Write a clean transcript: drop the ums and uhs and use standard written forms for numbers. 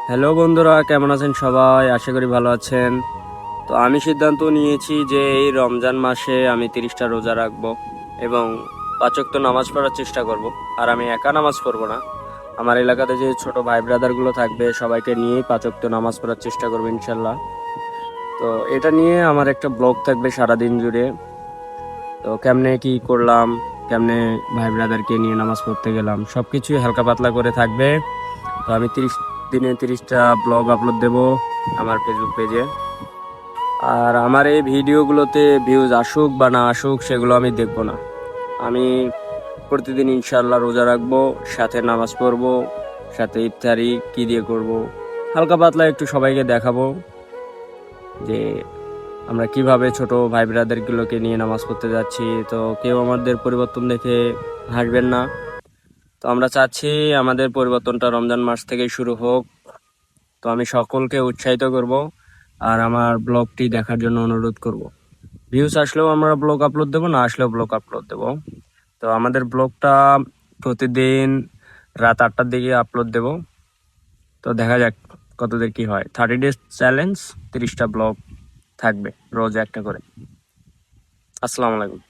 Hello বন্ধুরা, কেমন আছেন সবাই? আশা করি ভালো আছেন। তো আমি সিদ্ধান্ত নিয়েছি যে এই রমজান মাসে আমি 30টা রোজা রাখবো এবং 5 ওয়াক্ত নামাজ পড়ার চেষ্টা করব। আর আমি একা নামাজ পড়বো না, আমার এলাকাতে যে ছোট ভাই ব্রাদারগুলো থাকবে সবাইকে নিয়েই 5 ওয়াক্ত নামাজ পড়ার চেষ্টা করবো ইনশাল্লাহ। তো এটা নিয়ে আমার একটা ব্লগ থাকবে সারাদিন জুড়ে। তো কেমনে কি করলাম, কেমনে ভাই ব্রাদারকে নিয়ে নামাজ পড়তে গেলাম, সবকিছুই হালকা পাতলা করে থাকবে। তো আমি 30 দিনে 30টা ব্লগ আপলোড দেব আমার ফেসবুক পেজে। আর আমার এই ভিডিওগুলোতে ভিউজ আসুক বা না আসুক সেগুলো আমি দেখব না। আমি প্রতিদিন ইনশাল্লাহ রোজা রাখবো, সাথে নামাজ পড়বো, সাথে ইফতারি কি দিয়ে করব, হালকা পাতলা একটু সবাইকে দেখাবো যে আমরা কিভাবে ছোট ভাই ব্রাদারগুলোকে নিয়ে নামাজ পড়তে যাচ্ছি। তো কেউ আমাদের পরিবর্তন দেখে হাসবেন না। তো আমরা চাচ্ছি আমাদের পরিবর্তনটা রমজান মাস থেকেই শুরু হোক। তো আমি সকলকে উৎসাহিত করব আর আমার ব্লগটি দেখার জন্য অনুরোধ করব। ভিউজ আসলেও আমরা ব্লগ আপলোড দেবো, না আসলেও ব্লগ আপলোড দেবো। তো আমাদের ব্লগটা প্রতিদিন রাত 8টার দিকে আপলোড দেব। তো দেখা যাক কতদের কি হয়। 30 ডেজ চ্যালেঞ্জ, 30টা ব্লগ থাকবে, রোজ একটা করে। আসসালামু আলাইকুম।